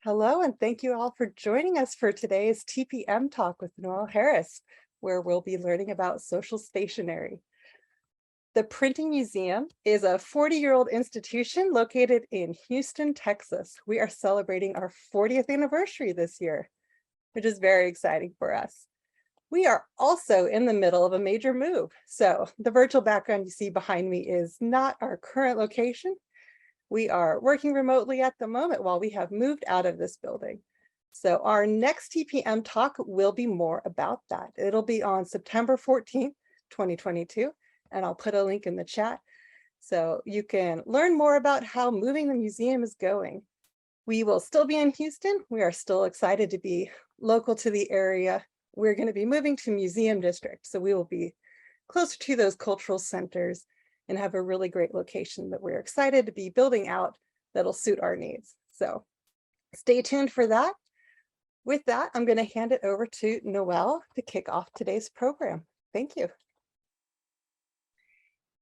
Hello, and thank you all for joining us for today's TPM Talk with Noël Harris, where we'll be learning about social stationery. The Printing Museum is a 40-year-old institution located in Houston, Texas. We are celebrating our 40th anniversary this year, which is very exciting for us. We are also in the middle of a major move. So the virtual background you see behind me is not our current location. We are working remotely at the moment while we have moved out of this building. So our next TPM talk will be more about that. It'll be on September 14th, 2022, and I'll put a link in the chat so you can learn more about how moving the museum is going. We will still be in Houston. We are still excited to be local to the area. We're going to be moving to Museum District, so we will be closer to those cultural centers and have a really great location that we're excited to be building out that'll suit our needs. So stay tuned for that. With that, I'm going to hand it over to Noël to kick off today's program. Thank you.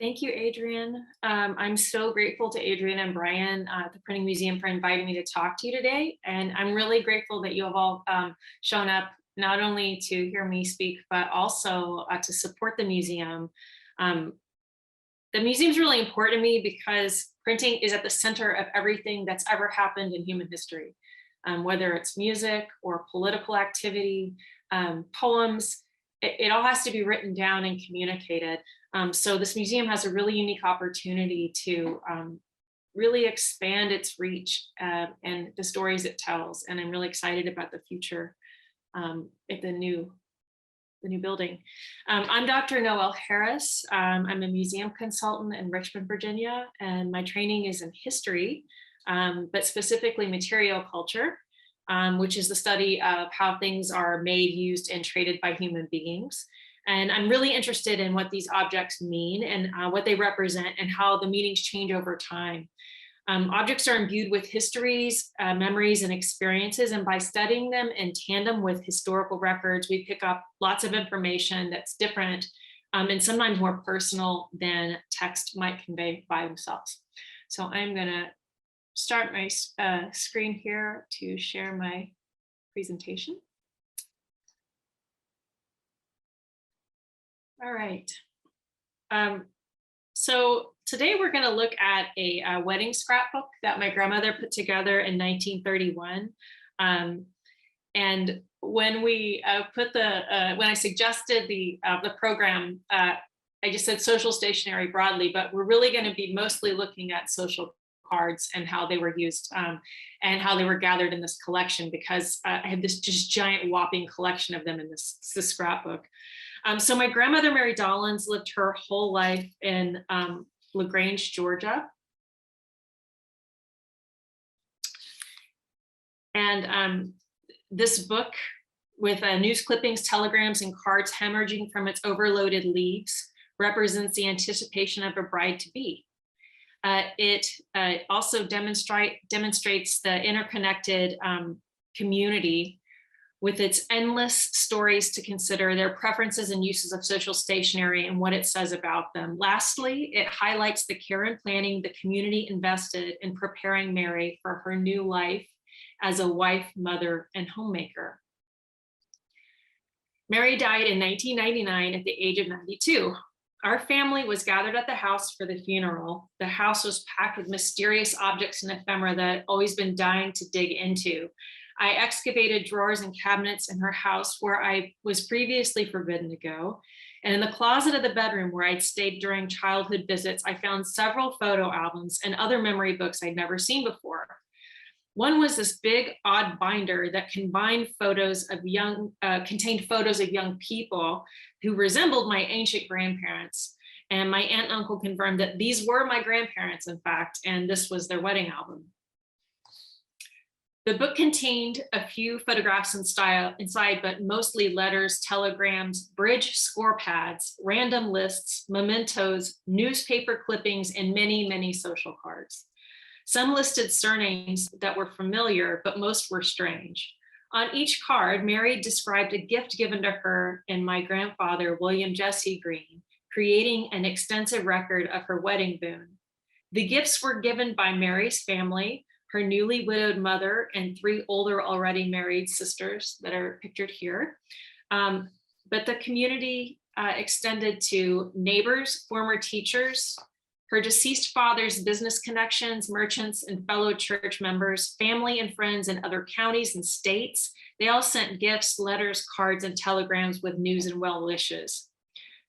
Thank you, Adrienne. I'm so grateful to Adrienne and Brian at the Printing Museum for inviting me to talk to you today. And I'm really grateful that you have all shown up not only to hear me speak, but also to support the museum. The museum is really important to me because printing is at the center of everything that's ever happened in human history, whether it's music or political activity, poems, it all has to be written down and communicated. So this museum has a really unique opportunity to really expand its reach and the stories it tells. And I'm really excited about the future at the new building. I'm Dr. Noël Harris. I'm a museum consultant in Richmond, Virginia, and my training is in history, but specifically material culture, which is the study of how things are made, used, and traded by human beings. And I'm really interested in what these objects mean and what they represent and how the meanings change over time. Objects are imbued with histories, memories, and experiences, and by studying them in tandem with historical records, we pick up lots of information that's different and sometimes more personal than text might convey by themselves. So I'm going to start my screen here to share my presentation. All right. So today we're going to look at a wedding scrapbook that my grandmother put together in 1931. And when we when I suggested the program, I just said social stationery broadly, but we're really going to be mostly looking at social cards and how they were used and how they were gathered in this collection, because I have this just giant whopping collection of them in this scrapbook. So my grandmother, Mary Dollins, lived her whole life in LaGrange, Georgia. And this book with news clippings, telegrams, and cards hemorrhaging from its overloaded leaves represents the anticipation of a bride-to-be. It also demonstrates the interconnected community with its endless stories to consider, their preferences and uses of social stationery and what it says about them. Lastly, it highlights the care and planning the community invested in preparing Mary for her new life as a wife, mother, and homemaker. Mary died in 1999 at the age of 92. Our family was gathered at the house for the funeral. The house was packed with mysterious objects and ephemera that I'd always been dying to dig into. I excavated drawers and cabinets in her house where I was previously forbidden to go. And in the closet of the bedroom where I'd stayed during childhood visits, I found several photo albums and other memory books I'd never seen before. One was this big, odd binder that contained photos of young people who resembled my ancient grandparents. And my aunt and uncle confirmed that these were my grandparents, in fact, and this was their wedding album. The book contained a few photographs inside, but mostly letters, telegrams, bridge score pads, random lists, mementos, newspaper clippings, and many, many social cards. Some listed surnames that were familiar, but most were strange. On each card, Mary described a gift given to her and my grandfather, William Jesse Green, creating an extensive record of her wedding boon. The gifts were given by Mary's family, her newly widowed mother, and 3 older already married sisters that are pictured here. But the community extended to neighbors, former teachers, her deceased father's business connections, merchants, and fellow church members, family and friends in other counties and states. They all sent gifts, letters, cards, and telegrams with news and well wishes.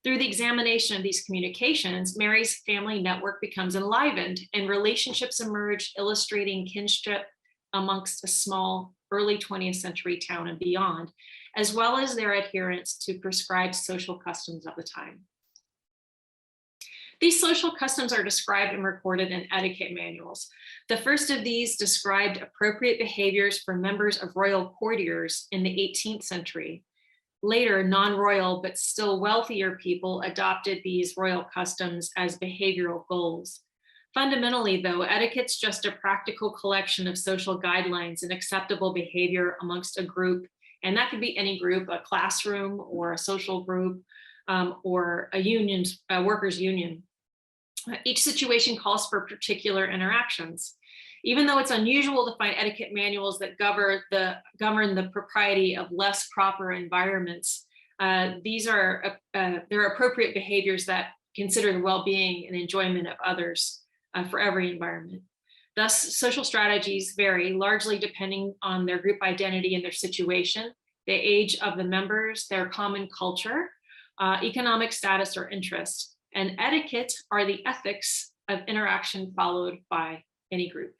Through the examination of these communications, Mary's family network becomes enlivened and relationships emerge, illustrating kinship amongst a small early 20th century town and beyond, as well as their adherence to prescribed social customs of the time. These social customs are described and recorded in etiquette manuals. The first of these described appropriate behaviors for members of royal courtiers in the 18th century. Later, non-royal but still wealthier people adopted these royal customs as behavioral goals. Fundamentally, though, etiquette's just a practical collection of social guidelines and acceptable behavior amongst a group, and that could be any group, a classroom or a social group, or a workers' union. Each situation calls for particular interactions. Even though it's unusual to find etiquette manuals that govern the propriety of less proper environments, they're appropriate behaviors that consider the well-being and enjoyment of others for every environment. Thus, social strategies vary largely depending on their group identity and their situation, the age of the members, their common culture, economic status or interest. And etiquette are the ethics of interaction followed by any group.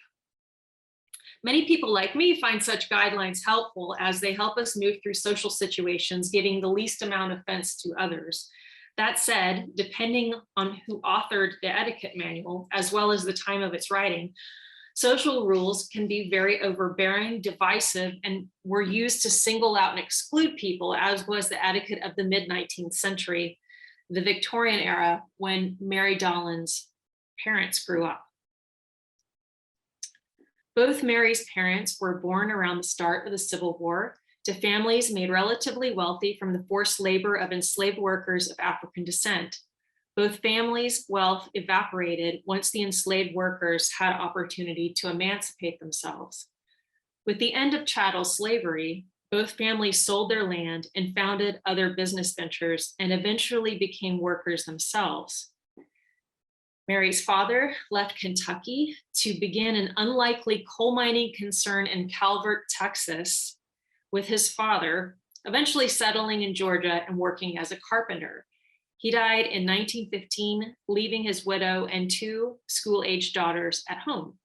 Many people like me find such guidelines helpful as they help us move through social situations, giving the least amount of offense to others. That said, depending on who authored the etiquette manual, as well as the time of its writing, social rules can be very overbearing, divisive, and were used to single out and exclude people, as was the etiquette of the mid-19th century, the Victorian era, when Mary Dollind's parents grew up. Both Mary's parents were born around the start of the Civil War to families made relatively wealthy from the forced labor of enslaved workers of African descent. Both families' wealth evaporated once the enslaved workers had opportunity to emancipate themselves. With the end of chattel slavery, both families sold their land and founded other business ventures and eventually became workers themselves. Mary's father left Kentucky to begin an unlikely coal mining concern in Calvert, Texas, with his father, eventually settling in Georgia and working as a carpenter. He died in 1915, leaving his widow and 2 school-aged daughters at home.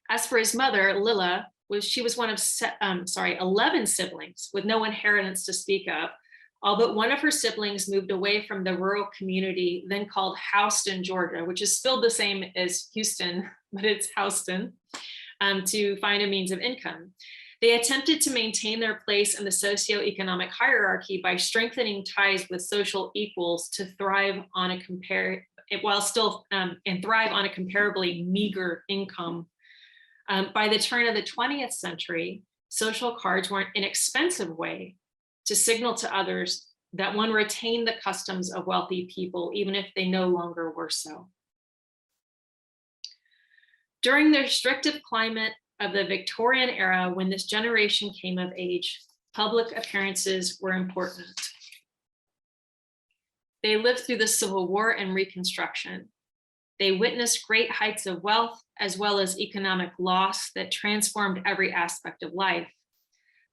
As for his mother, Lilla, she was one of 11 siblings with no inheritance to speak of. All but one of her siblings moved away from the rural community, then called Houston, Georgia, which is spelled the same as Houston, but it's Houston, to find a means of income. They attempted to maintain their place in the socioeconomic hierarchy by strengthening ties with social equals to thrive on a comparably meager income. By the turn of the 20th century, social cards were an inexpensive way to signal to others that one retained the customs of wealthy people, even if they no longer were so. During the restrictive climate of the Victorian era, when this generation came of age, public appearances were important. They lived through the Civil War and Reconstruction. They witnessed great heights of wealth as well as economic loss that transformed every aspect of life.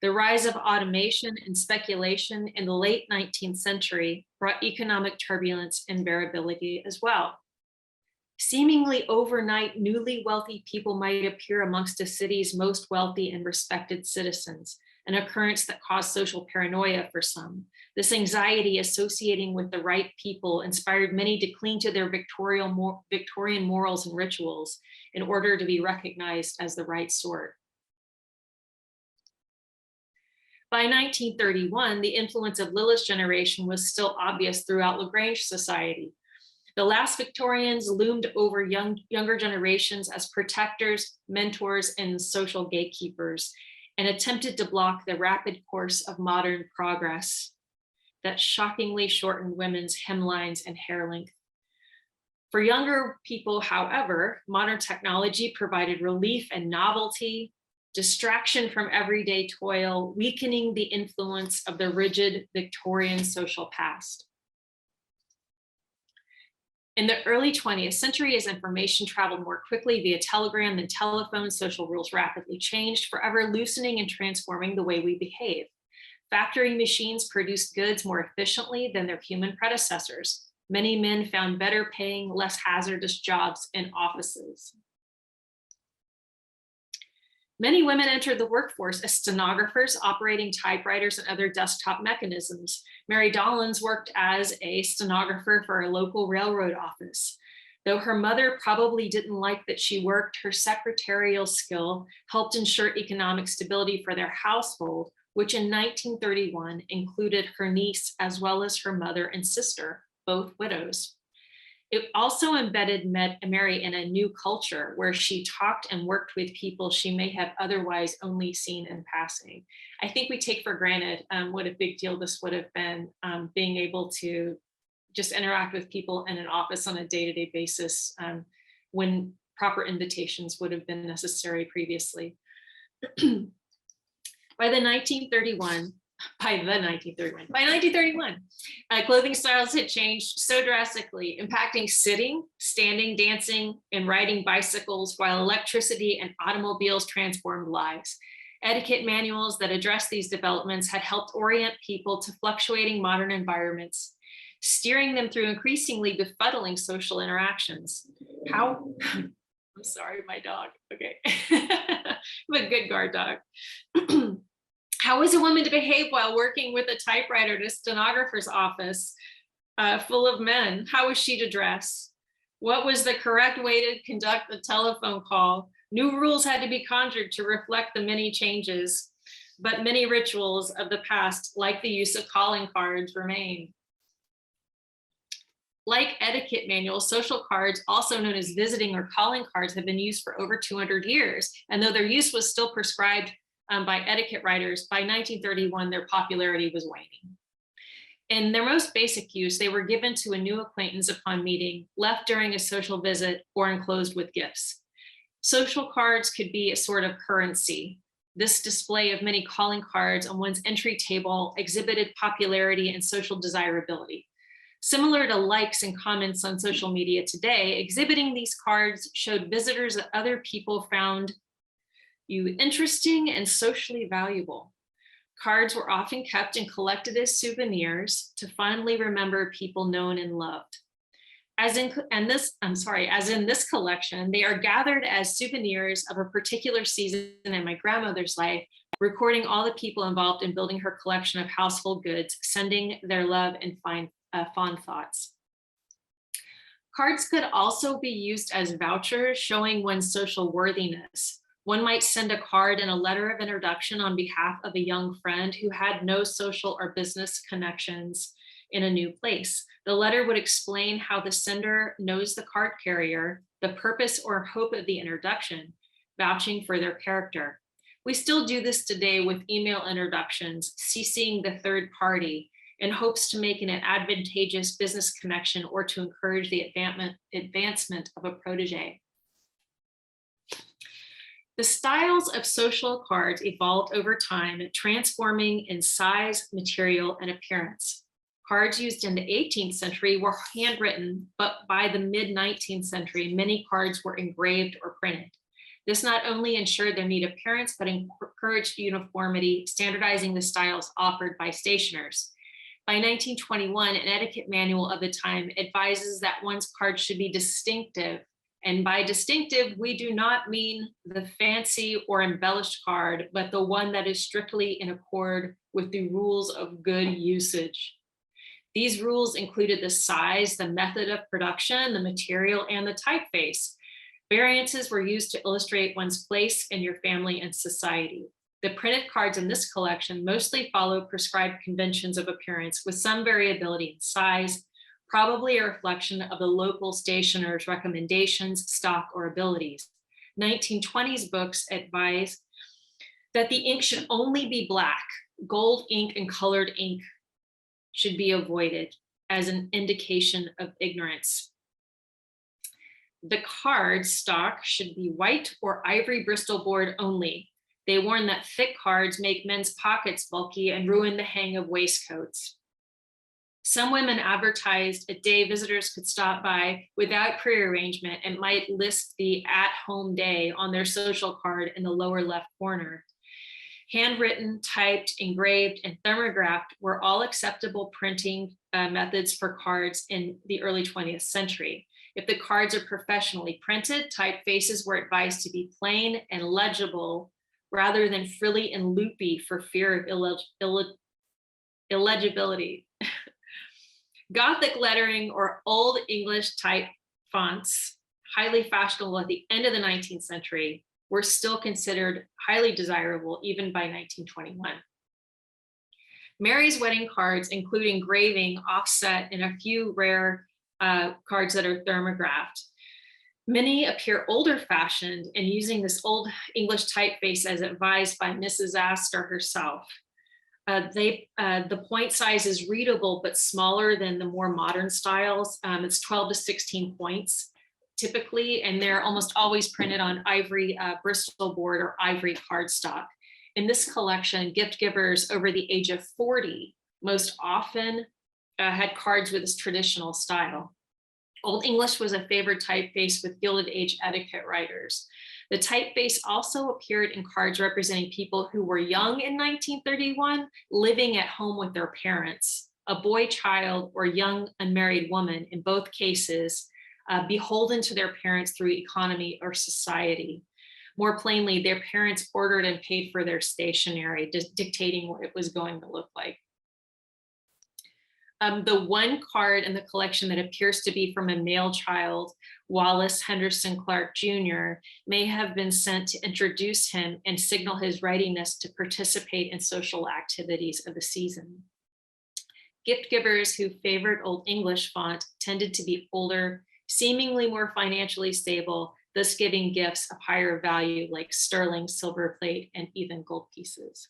The rise of automation and speculation in the late 19th century brought economic turbulence and variability as well. Seemingly overnight, newly wealthy people might appear amongst a city's most wealthy and respected citizens, an occurrence that caused social paranoia for some. This anxiety associating with the right people inspired many to cling to their Victorian morals and rituals in order to be recognized as the right sort. By 1931, the influence of Lilla's generation was still obvious throughout Lagrange society. The last Victorians loomed over younger generations as protectors, mentors, and social gatekeepers, and attempted to block the rapid course of modern progress that shockingly shortened women's hemlines and hair length. For younger people, however, modern technology provided relief and novelty, distraction from everyday toil, weakening the influence of the rigid Victorian social past. In the early 20th century, as information traveled more quickly via telegram than telephone, social rules rapidly changed, forever loosening and transforming the way we behave. Factory machines produced goods more efficiently than their human predecessors. Many men found better paying, less hazardous jobs in offices. Many women entered the workforce as stenographers, operating typewriters and other desktop mechanisms. Mary Dollins worked as a stenographer for a local railroad office. Though her mother probably didn't like that she worked, her secretarial skill helped ensure economic stability for their household, which in 1931 included her niece as well as her mother and sister, both widows. It also embedded Mary in a new culture where she talked and worked with people she may have otherwise only seen in passing. I think we take for granted what a big deal this would have been, being able to just interact with people in an office on a day-to-day basis when proper invitations would have been necessary previously. By 1931, clothing styles had changed so drastically, impacting sitting, standing, dancing, and riding bicycles, while electricity and automobiles transformed lives. Etiquette manuals that addressed these developments had helped orient people to fluctuating modern environments, steering them through increasingly befuddling social interactions. I'm sorry, my dog. Okay. I'm a good guard dog. How is a woman to behave while working with a typewriter at a stenographer's office full of men? How is she to dress? What was the correct way to conduct a telephone call? New rules had to be conjured to reflect the many changes, but many rituals of the past, like the use of calling cards, remain. Like etiquette manuals, social cards, also known as visiting or calling cards, have been used for over 200 years. And though their use was still prescribed by etiquette writers, by 1931, their popularity was waning. In their most basic use, they were given to a new acquaintance upon meeting, left during a social visit, or enclosed with gifts. Social cards could be a sort of currency. This display of many calling cards on one's entry table exhibited popularity and social desirability. Similar to likes and comments on social media today, exhibiting these cards showed visitors that other people found you interesting and socially valuable. Cards were often kept and collected as souvenirs to fondly remember people known and loved. As in this collection, they are gathered as souvenirs of a particular season in my grandmother's life, recording all the people involved in building her collection of household goods, sending their love and fond thoughts. Cards could also be used as vouchers, showing one's social worthiness. One might send a card and a letter of introduction on behalf of a young friend who had no social or business connections in a new place. The letter would explain how the sender knows the card carrier, the purpose or hope of the introduction, vouching for their character. We still do this today with email introductions, CCing the third party, in hopes to make an advantageous business connection or to encourage the advancement of a protege. The styles of social cards evolved over time, transforming in size, material, and appearance. Cards used in the 18th century were handwritten, but by the mid-19th century, many cards were engraved or printed. This not only ensured their neat appearance, but encouraged uniformity, standardizing the styles offered by stationers. By 1921, an etiquette manual of the time advises that one's card should be distinctive. And by distinctive, we do not mean the fancy or embellished card, but the one that is strictly in accord with the rules of good usage. These rules included the size, the method of production, the material, and the typeface. Variances were used to illustrate one's place in your family and society. The printed cards in this collection mostly follow prescribed conventions of appearance with some variability in size, probably a reflection of the local stationer's recommendations, stock, or abilities. 1920s books advise that the ink should only be black. Gold ink and colored ink should be avoided as an indication of ignorance. The card stock should be white or ivory Bristol board only. They warn that thick cards make men's pockets bulky and ruin the hang of waistcoats. Some women advertised a day visitors could stop by without prearrangement and might list the at-home day on their social card in the lower left corner. Handwritten, typed, engraved, and thermographed were all acceptable printing methods for cards in the early 20th century. If the cards are professionally printed, typefaces were advised to be plain and legible rather than frilly and loopy for fear of illegibility. Gothic lettering or Old English type fonts, highly fashionable at the end of the 19th century, were still considered highly desirable even by 1921. Mary's wedding cards include engraving, offset, and a few rare cards that are thermographed. Many appear older fashioned and using this Old English typeface as advised by Mrs. Astor herself. The point size is readable, but smaller than the more modern styles. It's 12 to 16 points typically, and they're almost always printed on ivory Bristol board or ivory cardstock. In this collection, gift givers over the age of 40 most often had cards with this traditional style. Old English was a favored typeface with Gilded Age etiquette writers. The typeface also appeared in cards representing people who were young in 1931, living at home with their parents, a boy child or young unmarried woman, in both cases, beholden to their parents through economy or society. More plainly, their parents ordered and paid for their stationery, dictating what it was going to look like. The one card in the collection that appears to be from a male child, Wallace Henderson Clark Jr., may have been sent to introduce him and signal his readiness to participate in social activities of the season. Gift givers who favored Old English font tended to be older, seemingly more financially stable, thus giving gifts of higher value like sterling, silver plate, and even gold pieces.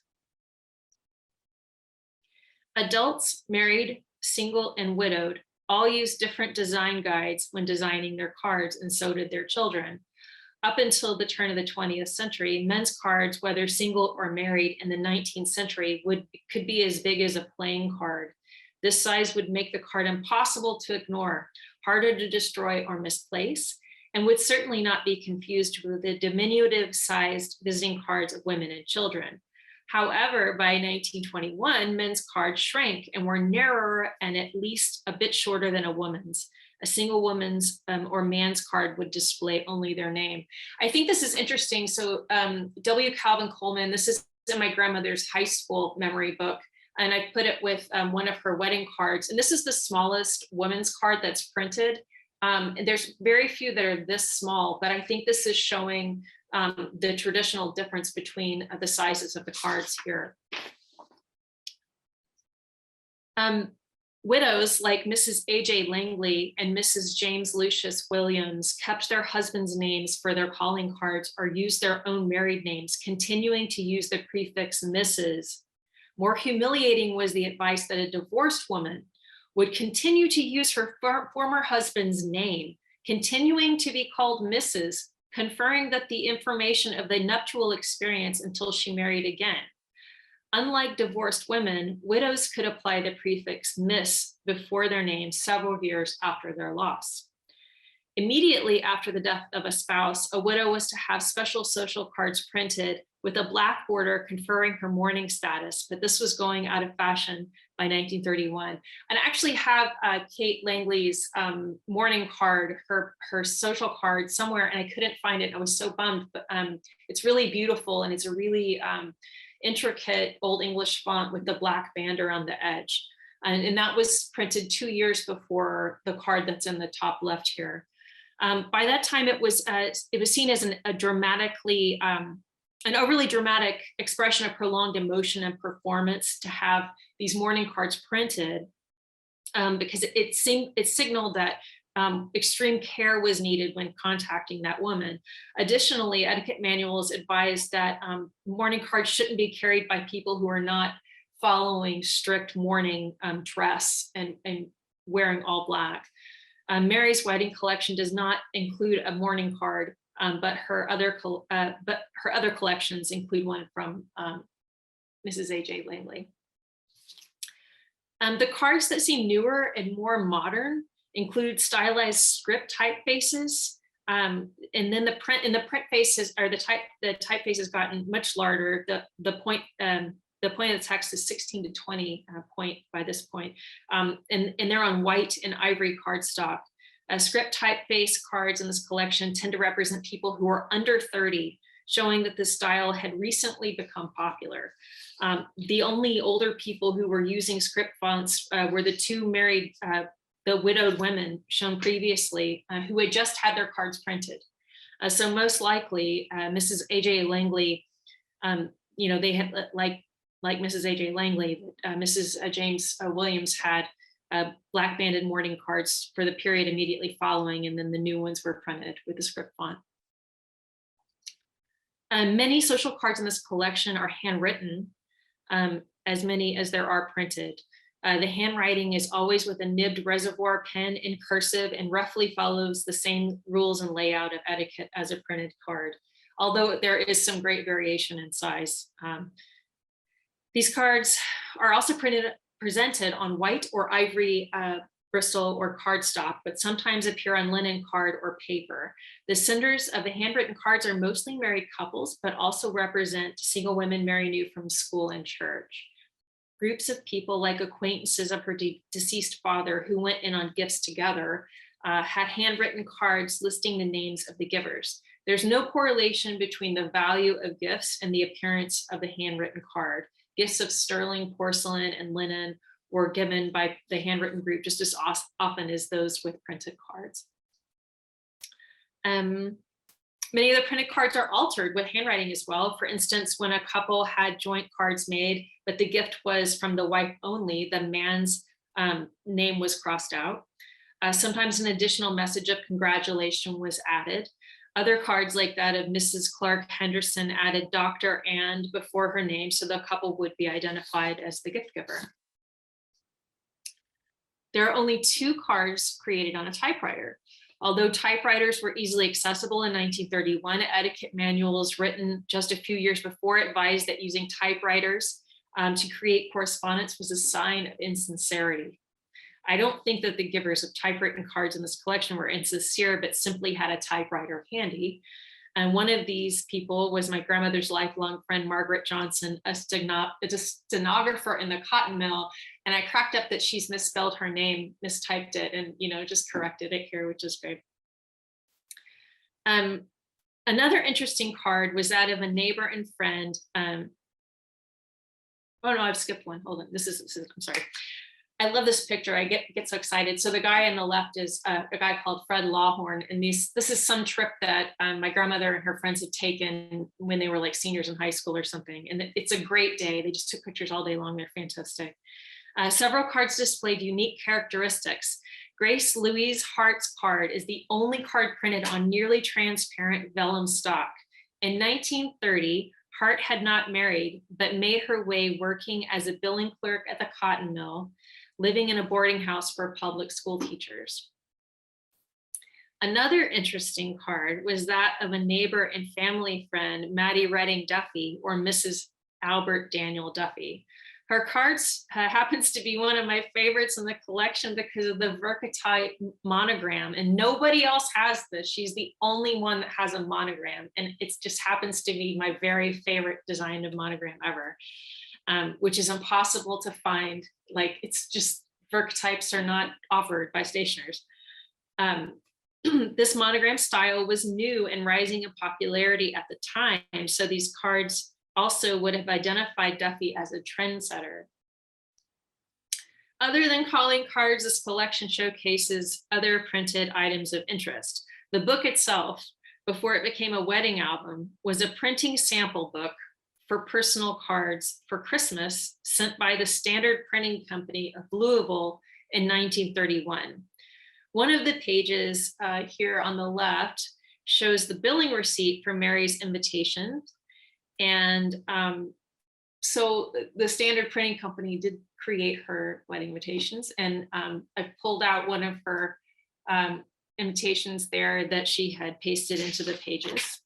Adults, married, single, and widowed all used different design guides when designing their cards, and so did their children. Up until the turn of the 20th century, men's cards, whether single or married in the 19th century, could be as big as a playing card. This size would make the card impossible to ignore, harder to destroy or misplace, and would certainly not be confused with the diminutive-sized visiting cards of women and children. However, by 1921, men's cards shrank and were narrower and at least a bit shorter than a woman's. A single woman's or man's card would display only their name. I think this is interesting. So W. Calvin Coleman, this is in my grandmother's high school memory book, and I put it with one of her wedding cards. And this is the smallest woman's card that's printed. There's very few that are this small, but I think this is showing the traditional difference between the sizes of the cards here. Widows like Mrs. A.J. Langley and Mrs. James Lucius Williams kept their husbands' names for their calling cards or used their own married names, continuing to use the prefix Mrs. More humiliating was the advice that a divorced woman would continue to use her former husband's name, continuing to be called Mrs., conferring that the information of the nuptial experience until she married again. Unlike divorced women, widows could apply the prefix Miss before their name several years after their loss. Immediately after the death of a spouse, a widow was to have special social cards printed with a black border conferring her mourning status, but this was going out of fashion by 1931. And I actually have Kate Langley's mourning card, her social card somewhere, and I couldn't find it. I was so bummed, but it's really beautiful, and it's a really intricate Old English font with the black band around the edge. And that was printed 2 years before the card that's in the top left here. By that time, it was seen as an overly dramatic expression of prolonged emotion and performance to have these mourning cards printed, because it signaled that extreme care was needed when contacting that woman. Additionally, etiquette manuals advised that mourning cards shouldn't be carried by people who are not following strict mourning dress and wearing all black. Mary's wedding collection does not include a mourning card, but her other collections include one from Mrs. A.J. Langley. The cards that seem newer and more modern include stylized script typefaces, and then the print faces, or the typeface gotten much larger. The point of the text is 16 to 20 point by this point, and they're on white and ivory cardstock. Script typeface cards in this collection tend to represent people who are under 30, showing that this style had recently become popular. The only older people who were using script fonts were the two married, the widowed women shown previously, who had just had their cards printed. So most likely, Mrs. A.J. Langley, they had, like Mrs. A.J. Langley, Mrs. James Williams had black banded mourning cards for the period immediately following, and then the new ones were printed with the script font. Many social cards in this collection are handwritten, as many as there are printed. The handwriting is always with a nibbed reservoir pen in cursive and roughly follows the same rules and layout of etiquette as a printed card, although there is some great variation in size. These cards are also presented on white or ivory Bristol or cardstock, but sometimes appear on linen card or paper. The senders of the handwritten cards are mostly married couples, but also represent single women married new from school and church. Groups of people, like acquaintances of her deceased father who went in on gifts together, had handwritten cards listing the names of the givers. There's no correlation between the value of gifts and the appearance of the handwritten card. Gifts of sterling, porcelain, and linen were given by the handwritten group just as often as those with printed cards. Many of the printed cards are altered with handwriting as well. For instance, when a couple had joint cards made, but the gift was from the wife only, the man's name was crossed out. Sometimes an additional message of congratulation was added. Other cards, like that of Mrs. Clark Henderson, added Dr. and before her name, so the couple would be identified as the gift giver. There are only 2 cards created on a typewriter. Although typewriters were easily accessible in 1931, etiquette manuals written just a few years before advised that using typewriters to create correspondence was a sign of insincerity. I don't think that the givers of typewritten cards in this collection were insincere, but simply had a typewriter handy. And one of these people was my grandmother's lifelong friend, Margaret Johnson, a stenographer in the cotton mill. And I cracked up that she's misspelled her name, mistyped it, and just corrected it here, which is great. Another interesting card was that of a neighbor and friend. Oh no, I've skipped one. Hold on. This is I'm sorry. I love this picture. I get so excited. So the guy on the left is a guy called Fred Lawhorn. And this is some trip that my grandmother and her friends had taken when they were like seniors in high school or something. And it's a great day. They just took pictures all day long. They're fantastic. Several cards displayed unique characteristics. Grace Louise Hart's card is the only card printed on nearly transparent vellum stock. In 1930, Hart had not married, but made her way working as a billing clerk at the cotton mill, living in a boarding house for public school teachers. Another interesting card was that of a neighbor and family friend, Maddie Redding Duffy, or Mrs. Albert Daniel Duffy. Her cards happens to be one of my favorites in the collection because of the Virkotype monogram, and nobody else has this. She's the only one that has a monogram, and it just happens to be my very favorite design of monogram ever, which is impossible to find. Like, it's just, Virkotypes are not offered by stationers. This monogram style was new and rising in popularity at the time, so these cards also would have identified Duffy as a trendsetter. Other than calling cards, this collection showcases other printed items of interest. The book itself, before it became a wedding album, was a printing sample book for personal cards for Christmas sent by the Standard Printing Company of Louisville in 1931. One of the pages here on the left shows the billing receipt for Mary's invitation. And so the Standard Printing Company did create her wedding invitations, and I've pulled out one of her invitations there that she had pasted into the pages.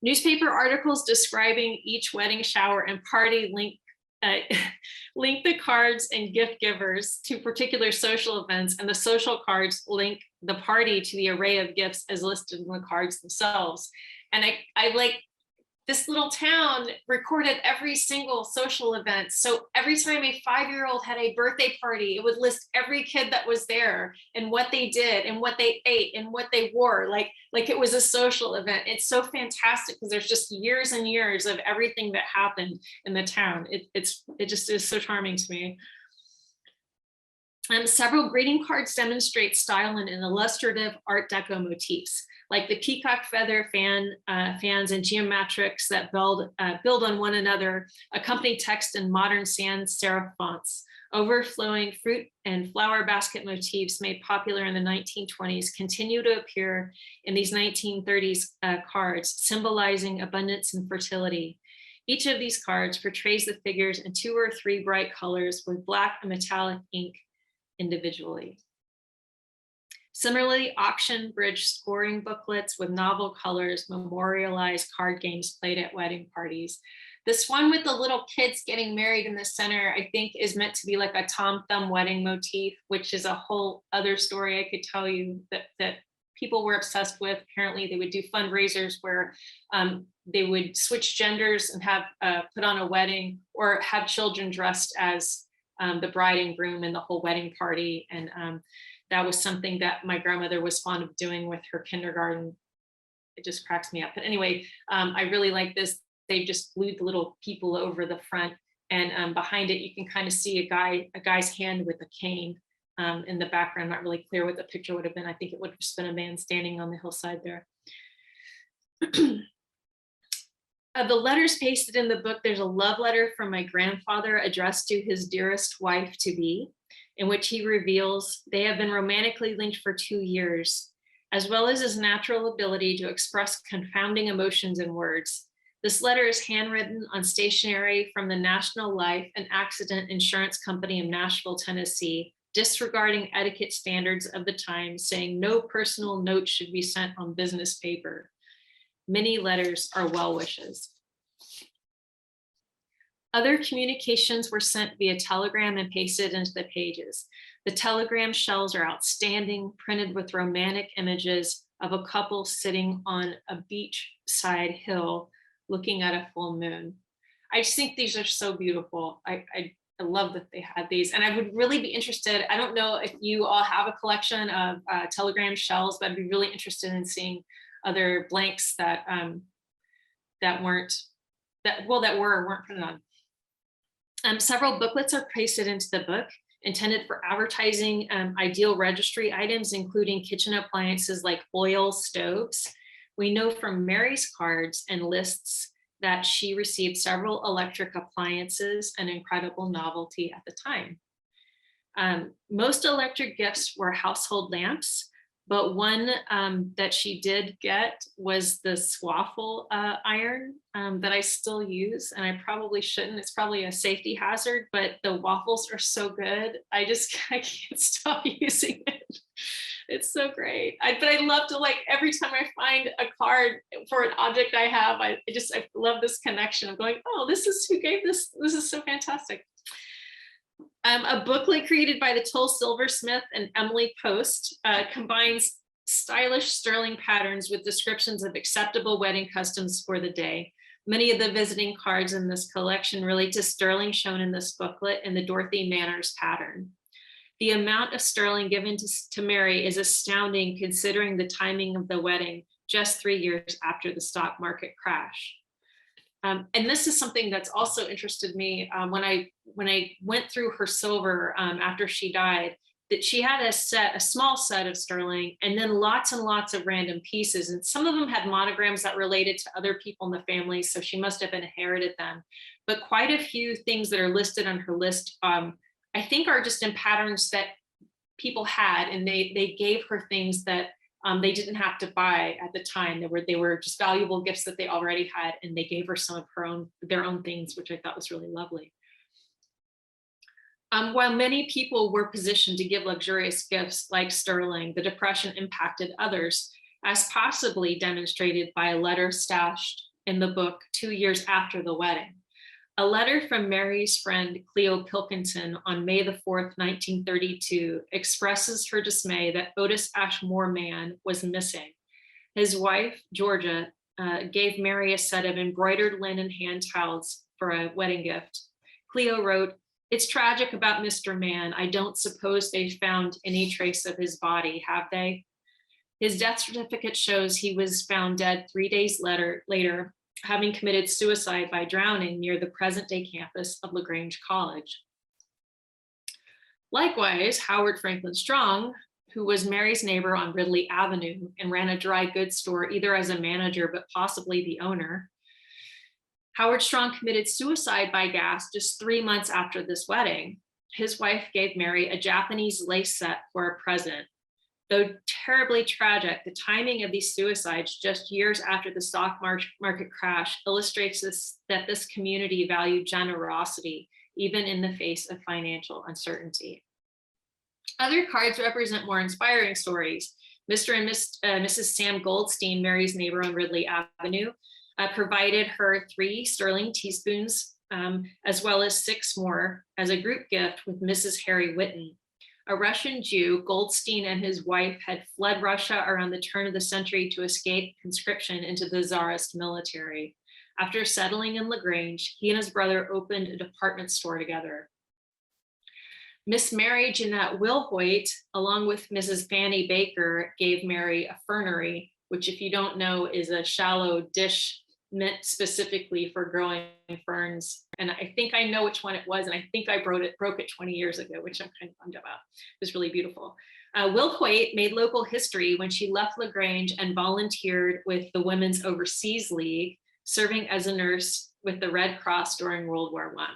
Newspaper articles describing each wedding, shower, and party link the cards and gift givers to particular social events, and the social cards link the party to the array of gifts as listed in the cards themselves. And I like, this little town recorded every single social event. So every time a 5-year-old had a birthday party, it would list every kid that was there and what they did and what they ate and what they wore, like it was a social event. It's so fantastic because there's just years and years of everything that happened in the town. It just is so charming to me. Several greeting cards demonstrate style and illustrative Art Deco motifs, like the peacock feather fans and geometrics that build on one another, accompany text in modern sans serif fonts. Overflowing fruit and flower basket motifs made popular in the 1920s continue to appear in these 1930s cards, symbolizing abundance and fertility. Each of these cards portrays the figures in 2 or 3 bright colors with black and metallic ink individually. Similarly, auction bridge scoring booklets with novel colors memorialize card games played at wedding parties. This one with the little kids getting married in the center, I think is meant to be like a Tom Thumb wedding motif, which is a whole other story I could tell you that people were obsessed with. Apparently they would do fundraisers where they would switch genders and have put on a wedding, or have children dressed as the bride and groom in the whole wedding party. And that was something that my grandmother was fond of doing with her kindergarten. It just cracks me up. But anyway, I really like this. They just glued the little people over the front, and behind it, you can kind of see a guy's hand with a cane in the background. Not really clear what the picture would have been. I think it would have just been a man standing on the hillside there. The letters pasted in the book, there's a love letter from my grandfather addressed to his dearest wife-to-be, in which he reveals they have been romantically linked for 2 years, as well as his natural ability to express confounding emotions in words. This letter is handwritten on stationery from the National Life and Accident Insurance Company of Nashville, Tennessee, disregarding etiquette standards of the time, saying no personal notes should be sent on business paper. Many letters are well wishes. Other communications were sent via telegram and pasted into the pages. The telegram shells are outstanding, printed with romantic images of a couple sitting on a beachside hill looking at a full moon. I just think these are so beautiful. I love that they had these, and I would really be interested. I don't know if you all have a collection of telegram shells, but I'd be really interested in seeing other blanks that weren't printed on. Several booklets are pasted into the book, intended for advertising ideal registry items, including kitchen appliances like oil stoves. We know from Mary's cards and lists that she received several electric appliances, an incredible novelty at the time. Most electric gifts were household lamps, but one that she did get was the swaffle iron that I still use, and I probably shouldn't. It's probably a safety hazard, but the waffles are so good. I can't stop using it. It's so great. But I love to, like, every time I find a card for an object I have, I love this connection of going, oh, this is who gave this. This is so fantastic. A booklet created by the Tull silversmith and Emily Post combines stylish sterling patterns with descriptions of acceptable wedding customs for the day. Many of the visiting cards in this collection relate to sterling shown in this booklet in the Dorothy Manners pattern. The amount of sterling given to Mary is astounding considering the timing of the wedding, just 3 years after the stock market crash. And this is something that's also interested me when I went through her silver after she died, that she had a small set of sterling and then lots and lots of random pieces. And some of them had monograms that related to other people in the family, so she must have inherited them. But quite a few things that are listed on her list, I think are just in patterns that people had, and they gave her things that they didn't have to buy at the time. They were just valuable gifts that they already had, and they gave her some of their own things, which I thought was really lovely. While many people were positioned to give luxurious gifts like sterling, the Depression impacted others, as possibly demonstrated by a letter stashed in the book 2 years after the wedding. A letter from Mary's friend Cleo Pilkington on May the 4th, 1932, expresses her dismay that Otis Ashmore man was missing. His wife, Georgia, gave Mary a set of embroidered linen hand towels for a wedding gift. Cleo wrote, "It's tragic about Mr. Mann. I don't suppose they found any trace of his body, have they? His death certificate shows he was found dead 3 days later, having committed suicide by drowning near the present-day campus of LaGrange College." Likewise, Howard Franklin Strong, who was Mary's neighbor on Ridley Avenue and ran a dry goods store either as a manager but possibly the owner, Howard Strong committed suicide by gas just 3 months after this wedding. His wife gave Mary a Japanese lace set for a present. Though terribly tragic, the timing of these suicides just years after the stock market crash illustrates that this community valued generosity, even in the face of financial uncertainty. Other cards represent more inspiring stories. Mr. and Mrs. Sam Goldstein, Mary's neighbor on Ridley Avenue, provided her 3 sterling teaspoons, as well as 6 more as a group gift with Mrs. Harry Whitten. A Russian Jew, Goldstein and his wife had fled Russia around the turn of the century to escape conscription into the Tsarist military. After settling in LaGrange, he and his brother opened a department store together. Miss Mary Jeanette Wilhoit, along with Mrs. Fanny Baker, gave Mary a fernery, which, if you don't know, is a shallow dish meant specifically for growing ferns. And I think I know which one it was, and I think I broke it 20 years ago, which I'm kind of bummed about. It was really beautiful. Wilhoit made local history when she left LaGrange and volunteered with the Women's Overseas League, serving as a nurse with the Red Cross during World War I.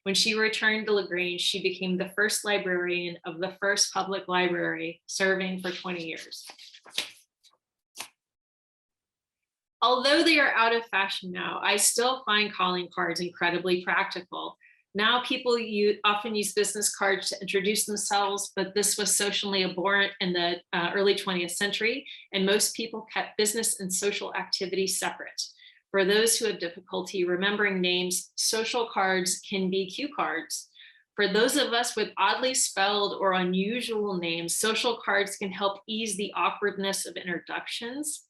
When she returned to LaGrange, she became the first librarian of the first public library, serving for 20 years. Although they are out of fashion now, I still find calling cards incredibly practical. Now people often use business cards to introduce themselves, but this was socially abhorrent in the early 20th century, and most people kept business and social activity separate. For those who have difficulty remembering names, social cards can be cue cards. For those of us with oddly spelled or unusual names, social cards can help ease the awkwardness of introductions.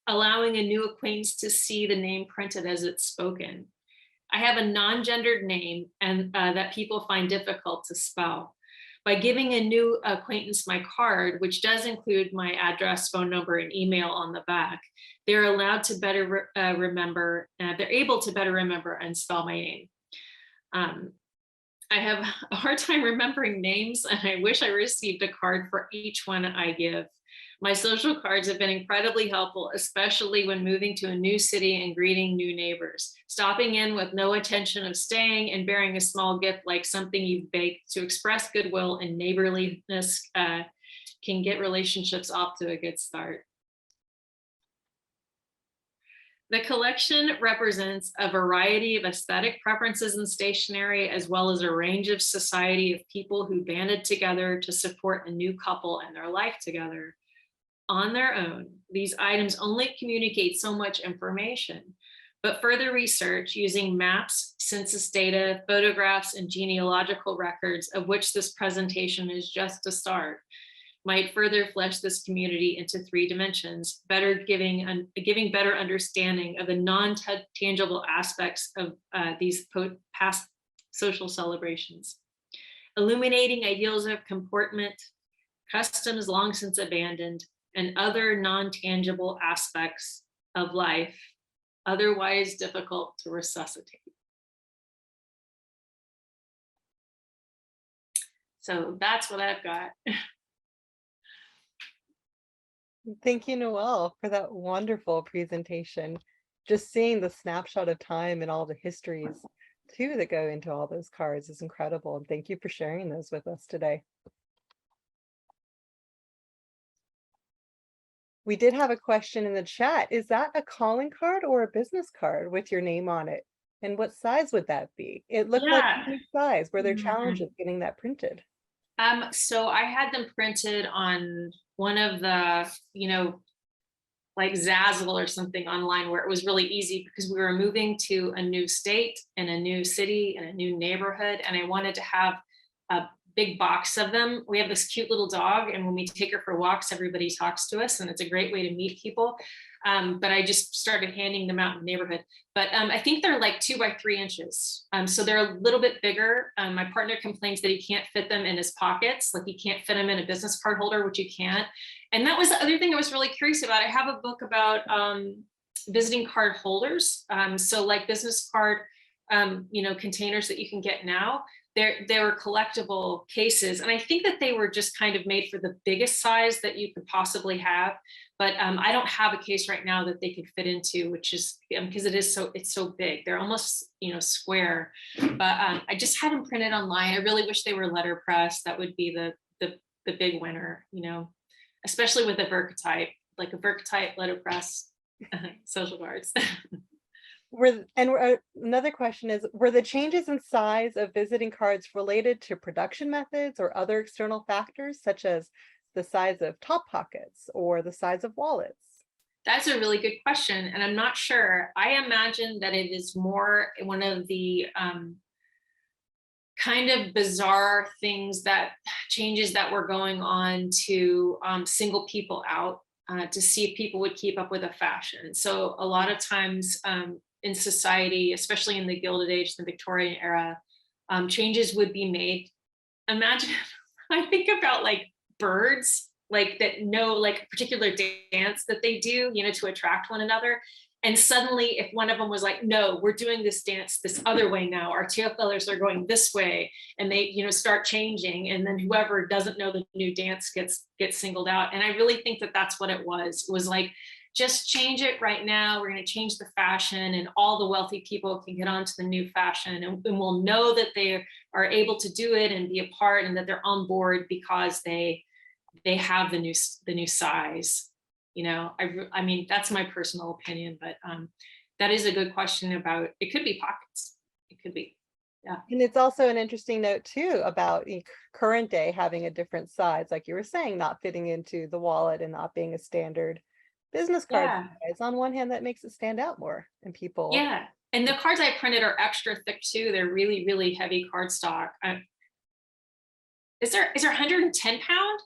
Allowing a new acquaintance to see the name printed as it's spoken. I have a non-gendered name and that people find difficult to spell. By giving a new acquaintance my card, which does include my address, phone number, and email on the back, they're allowed to better remember, they're able to better remember and spell my name. I have a hard time remembering names, and I wish I received a card for each one I give. My social cards have been incredibly helpful, especially when moving to a new city and greeting new neighbors. Stopping in with no intention of staying and bearing a small gift like something you've baked to express goodwill and neighborliness can get relationships off to a good start. The collection represents a variety of aesthetic preferences in stationery, as well as a range of society of people who banded together to support a new couple and their life together. On their own, these items only communicate so much information, but further research using maps, census data, photographs, and genealogical records, of which this presentation is just a start, might further flesh this community into 3 dimensions, giving better understanding of the non-tangible aspects of these past social celebrations. Illuminating ideals of comportment, customs long since abandoned, and other non-tangible aspects of life, otherwise difficult to resuscitate. So that's what I've got. Thank you, Noelle, for that wonderful presentation. Just seeing the snapshot of time and all the histories too that go into all those cards is incredible. And thank you for sharing those with us today. We did have a question in the chat. Is that a calling card or a business card with your name on it? And what size would that be? It looked like Yeah. a big size. Were there Mhm. challenges getting that printed? So I had them printed on one of the, like Zazzle or something online where it was really easy because we were moving to a new state and a new city and a new neighborhood. And I wanted to have a big box of them. We have this cute little dog, and when we take her for walks, everybody talks to us, and it's a great way to meet people. But I just started handing them out in the neighborhood. But I think they're like 2 by 3 inches. So they're a little bit bigger. My partner complains that he can't fit them in his pockets, like he can't fit them in a business card holder, which you can't. And that was the other thing I was really curious about. I have a book about visiting card holders. So like business card, containers that you can get now. They were collectible cases, and I think that they were just kind of made for the biggest size that you could possibly have. But I don't have a case right now that they could fit into, which is because it's so big. They're almost square. But I just had them printed online. I really wish they were letterpress. That would be the big winner, especially with a Virkotype, like a Virkotype letterpress social cards. Another question is, were the changes in size of visiting cards related to production methods or other external factors, such as the size of top pockets or the size of wallets? That's a really good question, and I'm not sure. I imagine that it is more one of the kind of bizarre changes that were going on to single people out to see if people would keep up with a fashion. So a lot of times in society, especially in the Gilded Age, the Victorian era, changes would be made. Imagine, I think about like birds, like that know like a particular dance that they do, to attract one another. And suddenly, if one of them was like, no, we're doing this dance this other way now, our tail feathers are going this way, and they, start changing. And then whoever doesn't know the new dance gets singled out. And I really think that that's what it was. It was like, just change it right now. We're going to change the fashion, and all the wealthy people can get onto the new fashion, and we'll know that they are able to do it and be a part, and that they're on board because they have the new size. I mean, that's my personal opinion, but that is a good question about, it could be pockets. It could be, yeah. And it's also an interesting note too about current day having a different size, like you were saying, not fitting into the wallet and not being a standard business card Yeah. size. On one hand, that makes it stand out more, and people. Yeah. And the cards I printed are extra thick too. They're really, really heavy cardstock. Is there 110 pound?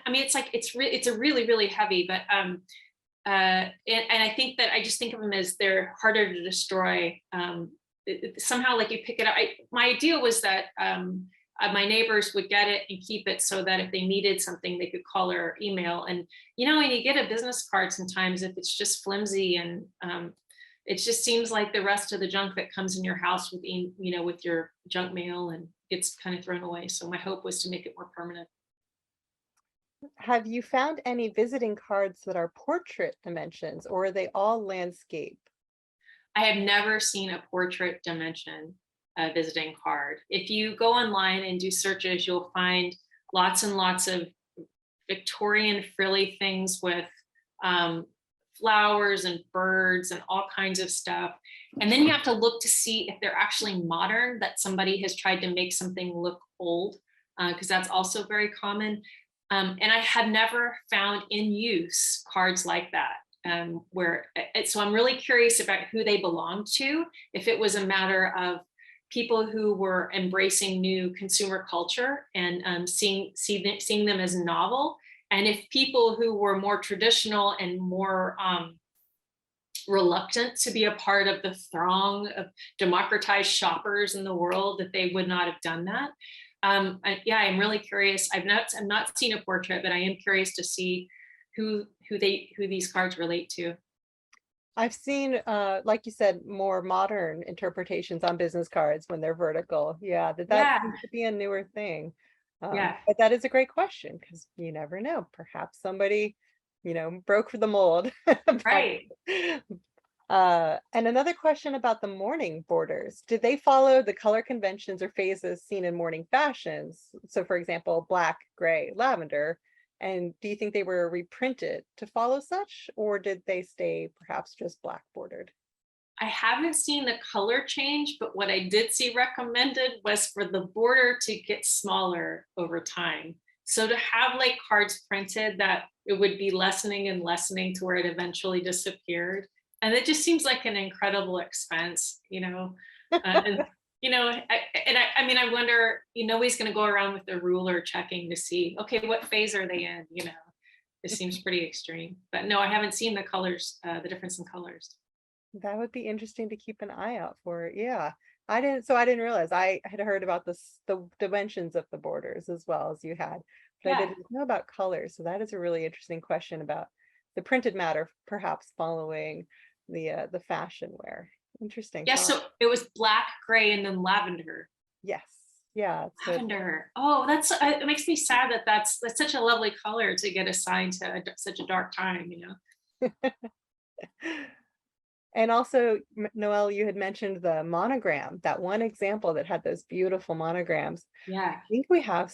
I mean, it's a really, really heavy, but and I think that I just think of them as they're harder to destroy. Somehow, like you pick it up. My idea was that my neighbors would get it and keep it so that if they needed something, they could call or email. And when you get a business card, sometimes if it's just flimsy and it just seems like the rest of the junk that comes in your house with with your junk mail, and gets kind of thrown away. So my hope was to make it more permanent. Have you found any visiting cards that are portrait dimensions, or are they all landscape? I have never seen a portrait dimension visiting card. If you go online and do searches, you'll find lots and lots of Victorian frilly things with flowers and birds and all kinds of stuff. And then you have to look to see if they're actually modern, that somebody has tried to make something look old, because that's also very common. And I have never found in use cards like that. So I'm really curious about who they belong to, if it was a matter of people who were embracing new consumer culture and seeing them as novel, and if people who were more traditional and more reluctant to be a part of the throng of democratized shoppers in the world, that they would not have done that. I'm really curious. I've not seen a portrait, but I am curious to see who these cards relate to. I've seen, like you said, more modern interpretations on business cards when they're vertical. Yeah, that seems to be a newer thing. Yeah. But that is a great question, because you never know. Perhaps somebody, broke for the mold. Right. And another question about the mourning borders. Did they follow the color conventions or phases seen in mourning fashions? So for example, black, gray, lavender. And do you think they were reprinted to follow such, or did they stay perhaps just black bordered? I haven't seen the color change, but what I did see recommended was for the border to get smaller over time. So to have like cards printed that it would be lessening and lessening to where it eventually disappeared. And it just seems like an incredible expense, and I mean, I wonder, he's going to go around with the ruler checking to see, okay, what phase are they in? It seems pretty extreme. But no, I haven't seen the colors, the difference in colors. That would be interesting to keep an eye out for. Yeah. I didn't realize I had heard about the dimensions of the borders as well as you had, but I Yeah. didn't know about colors. So that is a really interesting question about the printed matter perhaps following the fashion wear. Interesting Yeah, thought. so it was black, gray, and then lavender. Yes. Yeah. So Lavender. Oh, it makes me sad that that's such a lovely color to get assigned to such a dark time. and also, Noelle, you had mentioned the monogram, that one example that had those beautiful monograms. Yeah. Think we have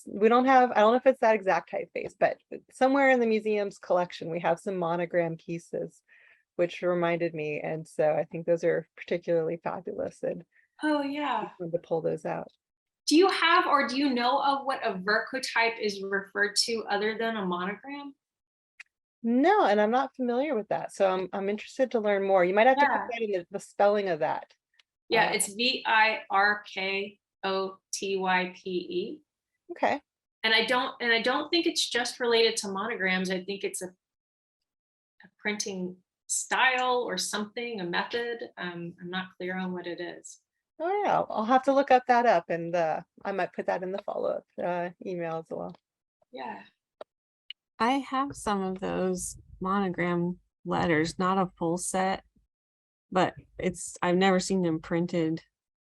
we don't have, I don't know if it's that exact typeface, but somewhere in the museum's collection, we have some monogram pieces, which reminded me. And so I think those are particularly fabulous and Oh, yeah. fun to pull those out. Do you have or do you know of what a Virkotype is referred to other than a monogram? No, and I'm not familiar with that. So I'm interested to learn more. You might have to put Yeah. that in the spelling of that. Yeah, it's Virkotype. Okay. And I don't think it's just related to monograms. I think it's a printing style or something, a method. I'm not clear on what it is. Oh yeah, I'll have to look that up and I might put that in the follow-up email as well. Yeah. I have some of those monogram letters, not a full set, but I've never seen them printed.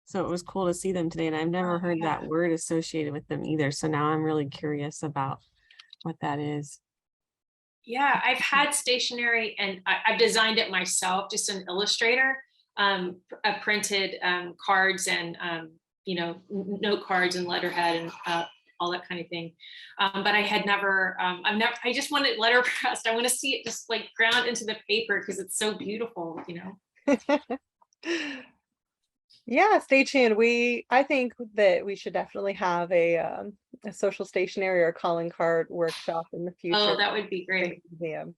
So it was cool to see them today, and I've never Oh, heard yeah. that word associated with them either. So now I'm really curious about what that is. Yeah, I've had stationery and I've designed it myself, just an illustrator, printed cards and, note cards and letterhead and all that kind of thing. But I had never, I just want it letterpressed. I want to see it just like ground into the paper because it's so beautiful. Yeah, stay tuned. I think that we should definitely have a social stationery or calling card workshop in the future Oh, that would be in the great. museum.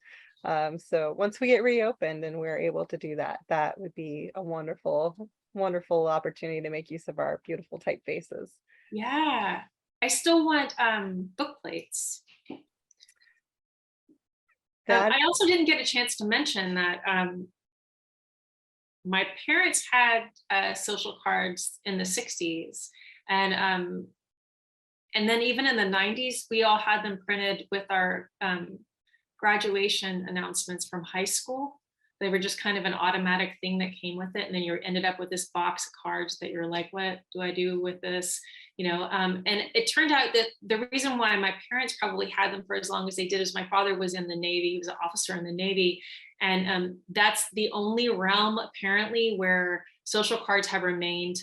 So once we get reopened and we're able to do that, that would be a wonderful, wonderful opportunity to make use of our beautiful typefaces. Yeah. I still want book plates. That I also didn't get a chance to mention that my parents had social cards in the 60s, and then even in the 90s we all had them printed with our graduation announcements from high school. They were just kind of an automatic thing that came with it, and then you ended up with this box of cards that you're like, what do I do with this? And it turned out that the reason why my parents probably had them for as long as they did is my father was in the Navy. He was an officer in the Navy, and that's the only realm apparently where social cards have remained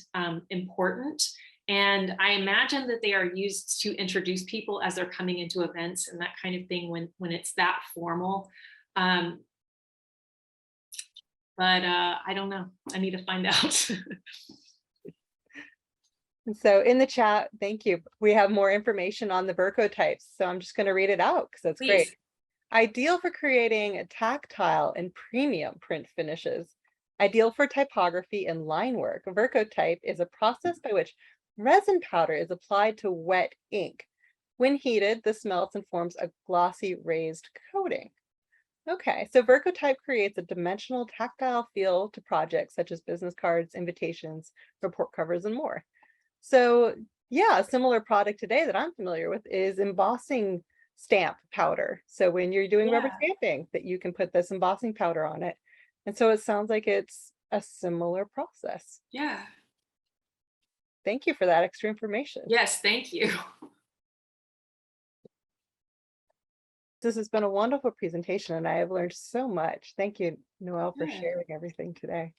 important. And I imagine that they are used to introduce people as they're coming into events and that kind of thing when it's that formal. But I don't know. I need to find out. And so in the chat, thank you. We have more information on the Virkotypes. So I'm just going to read it out because that's great. Please. Ideal for creating a tactile and premium print finishes. Ideal for typography and line work. Virkotype is a process by which resin powder is applied to wet ink. When heated, this melts and forms a glossy raised coating. Okay, so Virkotype creates a dimensional tactile feel to projects such as business cards, invitations, report covers, and more. So yeah, a similar product today that I'm familiar with is embossing stamp powder. So when you're doing rubber Yeah. stamping, that you can put this embossing powder on it. And so it sounds like it's a similar process. Yeah. Thank you for that extra information. Yes, thank you. This has been a wonderful presentation and I have learned so much. Thank you, Noelle, for Yeah. sharing everything today.